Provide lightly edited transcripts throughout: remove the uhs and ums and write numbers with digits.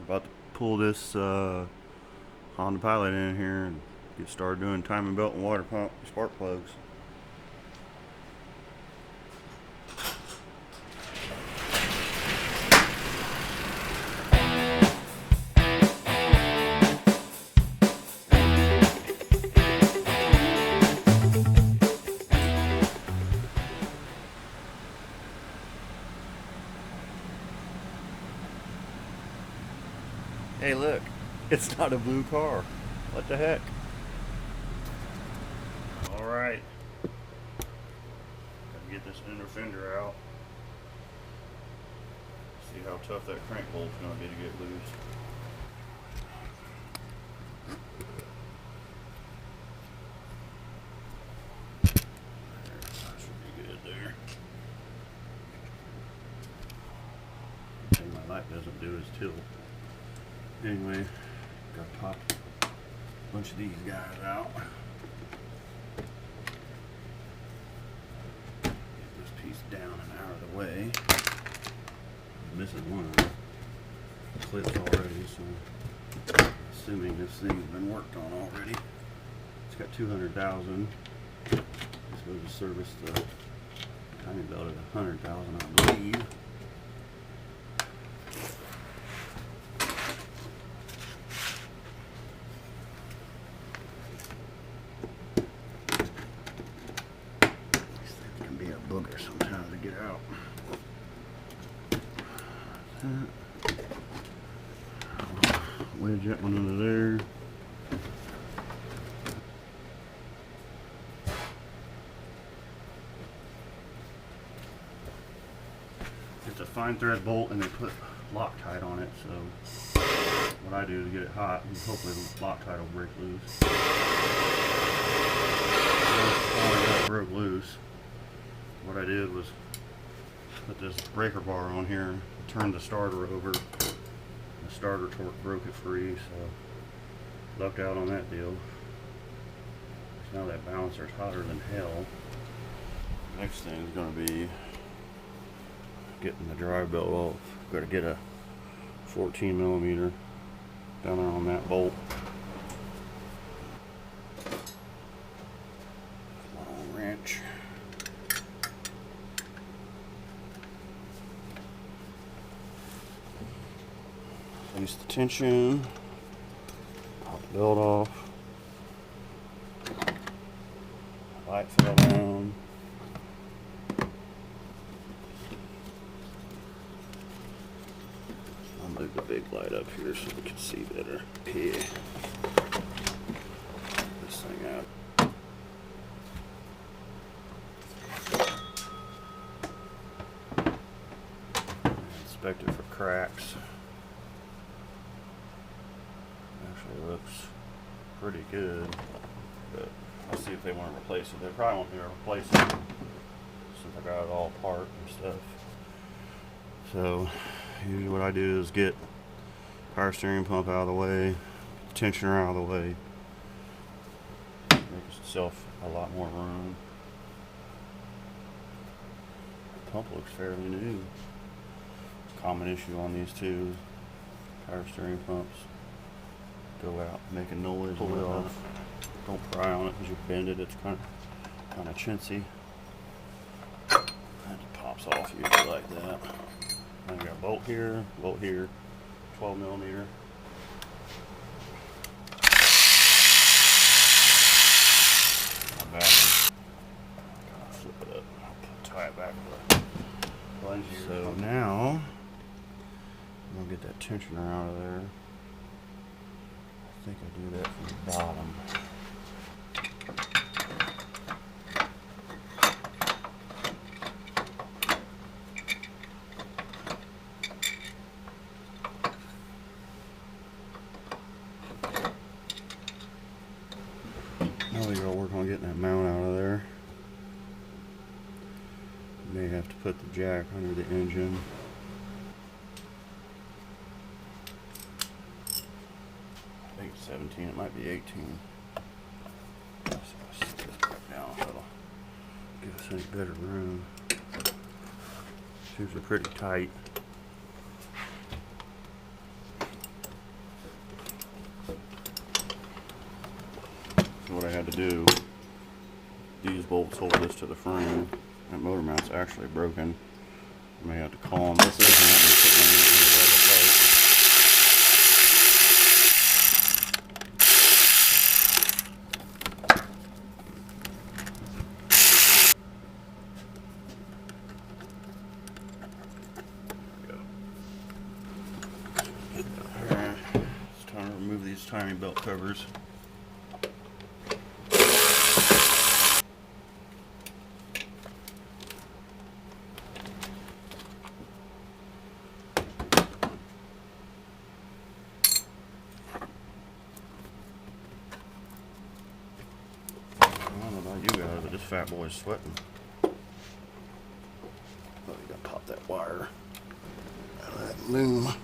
About to pull this Honda Pilot in here and get started doing timing belt and water pump spark plugs. Hey look, it's not a blue car. What the heck? Alright. Gotta get this inner fender out. See how tough that crank bolt's gonna be to get loose. That should be good there. The thing my light doesn't do is tilt. Anyway, gotta pop a bunch of these guys out. Get this piece down and out of the way. I'm missing one of the clips already, so assuming this thing's been worked on already. It's got 200,000. It's supposed to service the timing belt at 100,000, I believe. Booger sometimes to get out. Wedge that one under there. It's a fine thread bolt and they put Loctite on it, so what I do to get it hot, and hopefully the Loctite will break loose. Oh, it broke loose. What I did was put this breaker bar on here and turn the starter over. The starter torque broke it free, so lucked out on that deal. So now that balancer's hotter than hell. Next thing is going to be getting the drive belt off. Got to get a 14mm down there on that bolt. Long wrench. Release the tension, pop the belt off, light fell down, I'll move the big light up here so we can see better. Here, this thing out. Inspect it for cracks. Actually looks pretty good, but I'll see if they want to replace it. They probably won't be able to replace it since I got it all apart and stuff. So usually what I do is get power steering pump out of the way, tensioner out of the way, make yourself a lot more room. The pump looks fairly new. Common issue on these two power steering pumps. Go out making noise. Pull it off. Don't pry on it because you bend it. It's kind of chintzy. And it pops off usually like that. Then you got a bolt here, 12mm. Battery. Flip it up. I'll tie it back with a plunge here. So now I'm gonna get that tensioner out of there. I think I do that from the bottom. Now we gotta work on getting that mount out of there. May have to put the jack under the engine. I think it's 17, it might be 18. So I'll set this back down so it'll give us any better room. It's usually pretty tight. had to do. These bolts hold this to the frame. That motor mount's actually broken. I may have to call them. This isn't letting me put my in the rubber pipe. It's time to remove these timing belt covers. You guys, but this fat boy's sweating. Oh, you gotta pop that wire out of that loom. Okay.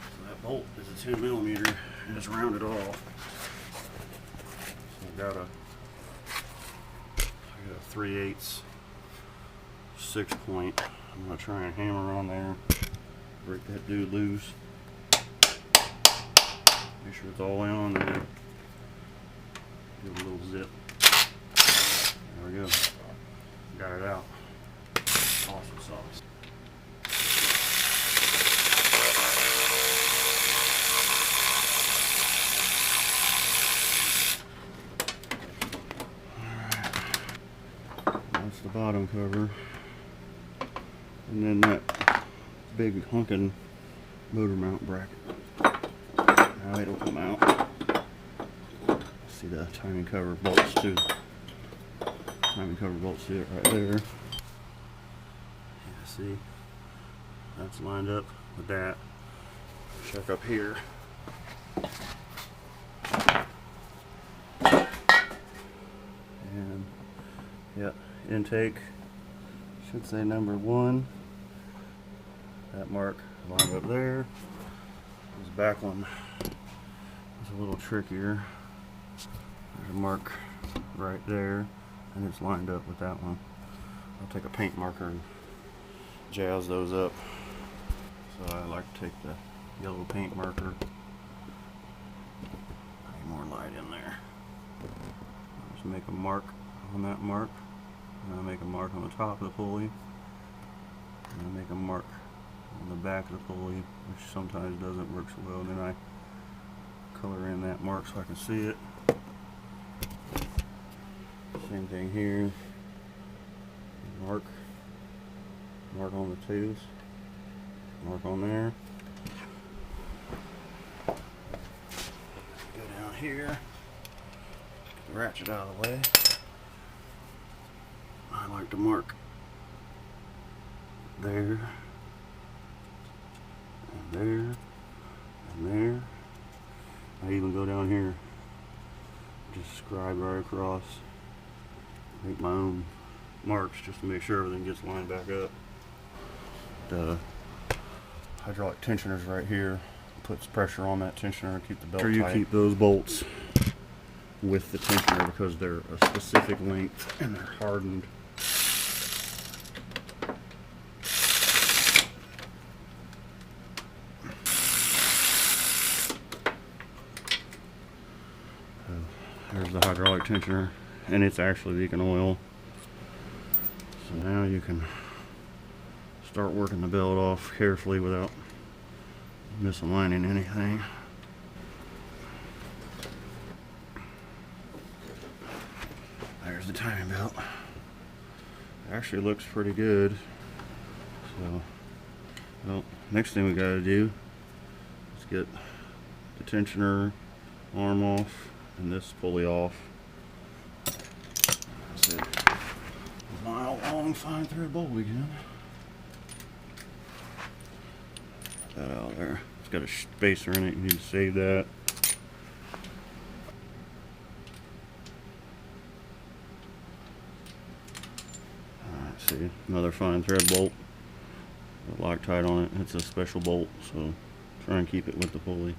So that bolt is a 10mm and it's rounded off. So I got a 3/8 6-point. I'm gonna try and hammer on there. Break that dude loose. Make sure it's all the way on there. Give it a little zip. There we go. Got it out. Awesome sauce. Alright. That's the bottom cover. And then that big hunkin' motor mount bracket. Now it'll come out. See the timing cover bolts too. Timing cover bolts to it right there. Yeah, see, that's lined up with that. Check up here. And yeah, intake should say number 1. That mark lined up there. This back one is a little trickier. There's a mark right there, and it's lined up with that one. I'll take a paint marker and jazz those up. So I like to take the yellow paint marker. Need more light in there. Just make a mark on that mark, and I make a mark on the top of the pulley, and I make a mark on the back of the pulley, which sometimes doesn't work so well, and then I color in that mark so I can see it. Same thing here. Mark on the tooth, mark on there. Go down here, get the ratchet out of the way. I like to mark there, and there, and there. I even go down here, just scribe right across, make my own marks just to make sure everything gets lined back up. The hydraulic tensioner's right here, puts pressure on that tensioner to keep the belt tight. Make sure you keep those bolts with the tensioner because they're a specific length and they're hardened. There's the hydraulic tensioner, and it's actually leaking oil. So now you can start working the belt off carefully without misaligning anything. There's the timing belt. It actually looks pretty good. So, well, next thing we gotta do is get the tensioner arm off and this pulley off. That's it. Mile long fine thread bolt again. That out there. It's got a spacer in it. You need to save that. Alright, see, another fine thread bolt. Got Loctite on it. It's a special bolt, so try and keep it with the pulley.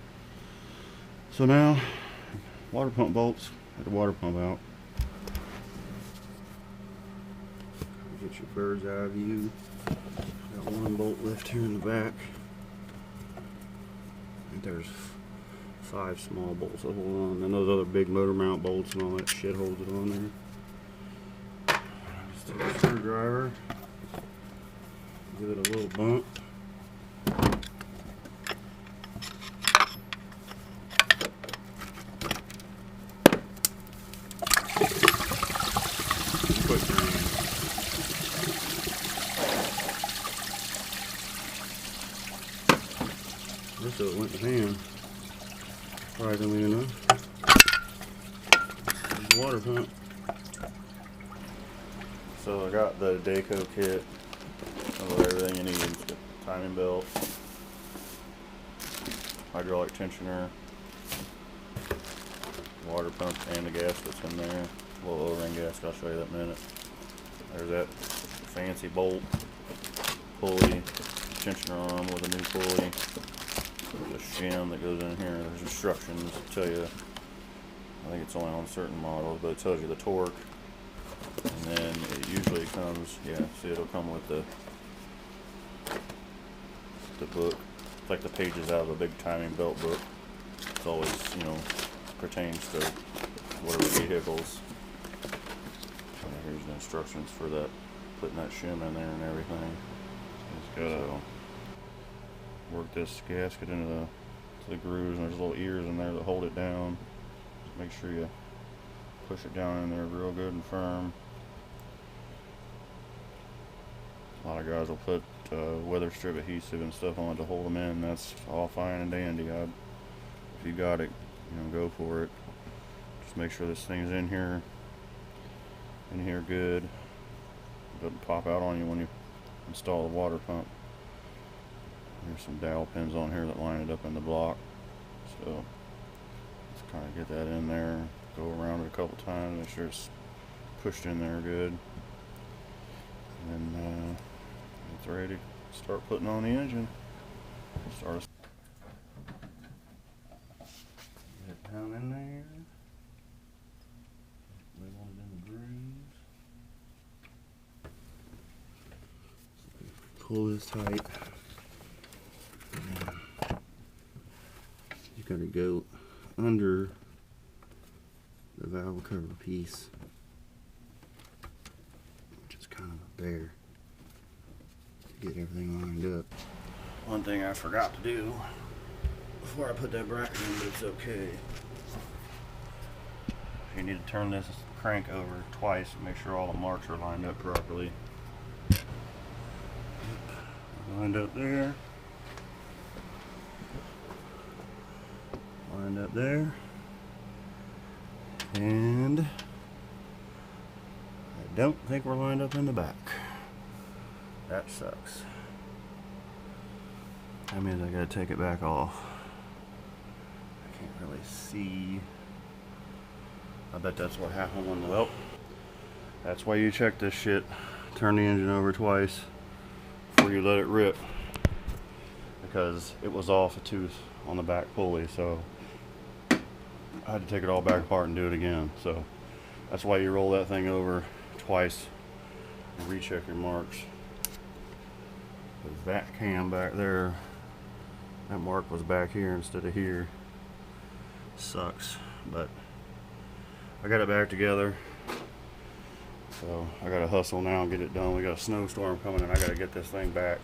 So now, water pump bolts. Get the water pump out. Get your bird's eye view. Got one bolt left here in the back. There's 5 small bolts that hold on, and those other big motor mount bolts and all that shit holds it on there. Just take a screwdriver, give it a little bump. Quick turn. So it went to hand, surprisingly enough. There's the water pump. So I got the Dayco kit of everything you need. It's got timing belt, hydraulic tensioner, water pump, and the gaskets in there. A little O-ring gasket, I'll show you that in a minute. There's that fancy bolt, pulley, tensioner arm with a new pulley. There's a shim that goes in here. There's instructions that tell you, I think it's only on certain models, but it tells you the torque. And then it usually comes, yeah, see, it'll come with the book. It's like the pages out of a big timing belt book. It's always, you know, pertains to whatever vehicles. And here's the instructions for that, putting that shim in there and everything. It's got work this gasket into the grooves, and there's little ears in there that hold it down. Just make sure you push it down in there real good and firm. A lot of guys will put weather strip adhesive and stuff on it to hold them in. That's all fine and dandy. If you got it, you know, go for it. Just make sure this thing's in here good. It doesn't pop out on you when you install the water pump. There's some dowel pins on here that line it up in the block. So let's kind of get that in there. Go around it a couple times, make sure it's pushed in there good. And then it's ready to start putting on the engine. Get it down in there. We want it in the grooves. Pull this tight. You gotta go under the valve cover piece, which is kind of a bear, to get everything lined up. One thing I forgot to do before I put that bracket in, but it's okay. You need to turn this crank over twice and make sure all the marks are lined up properly. Lined up there. Lined up there. And I don't think we're lined up in the back. That sucks. That means I gotta take it back off. I can't really see. I bet that's what happened when the, well, that's why you check this shit. Turn the engine over twice before you let it rip, because it was off a tooth on the back pulley, so I had to take it all back apart and do it again. So that's why you roll that thing over twice and recheck your marks. Because that cam back there, that mark was back here instead of here. Sucks, but I got it back together. So I gotta hustle now and get it done. We got a snowstorm coming and I gotta get this thing back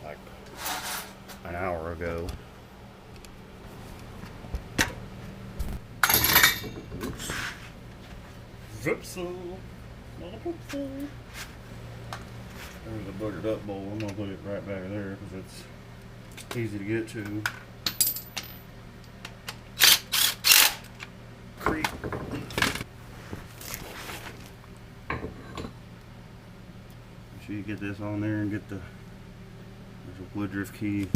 like an hour ago. Oops. Zipsel. Not a poopsel. There's a boogered up bowl. I'm gonna put it right back there because it's easy to get to. Creep. Make sure you get this on there and get the, there's a Woodruff key.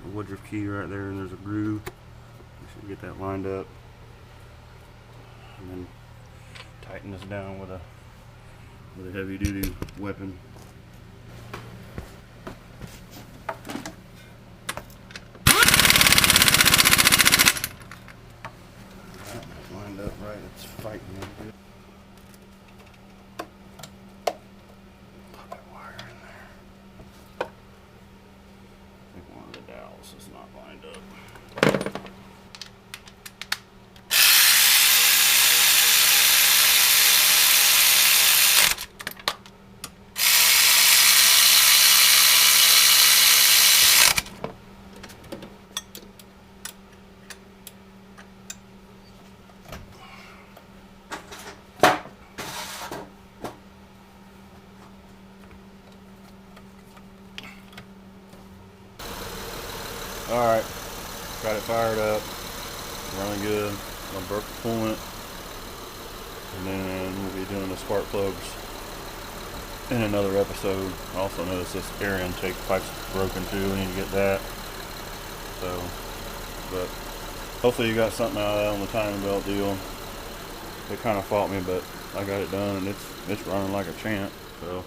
A Woodruff key right there, and there's a groove. Make sure you get that lined up. And then tighten this down with a heavy duty weapon. Lined up right, it's fighting a bit. Alright, got it fired up, running good. I broke the coolant, and then we'll be doing the spark plugs in another episode. I also noticed this air intake pipe's broken too. We need to get that. So, but hopefully you got something out of that on the timing belt deal. It kind of fought me, but I got it done, and it's running like a champ. So.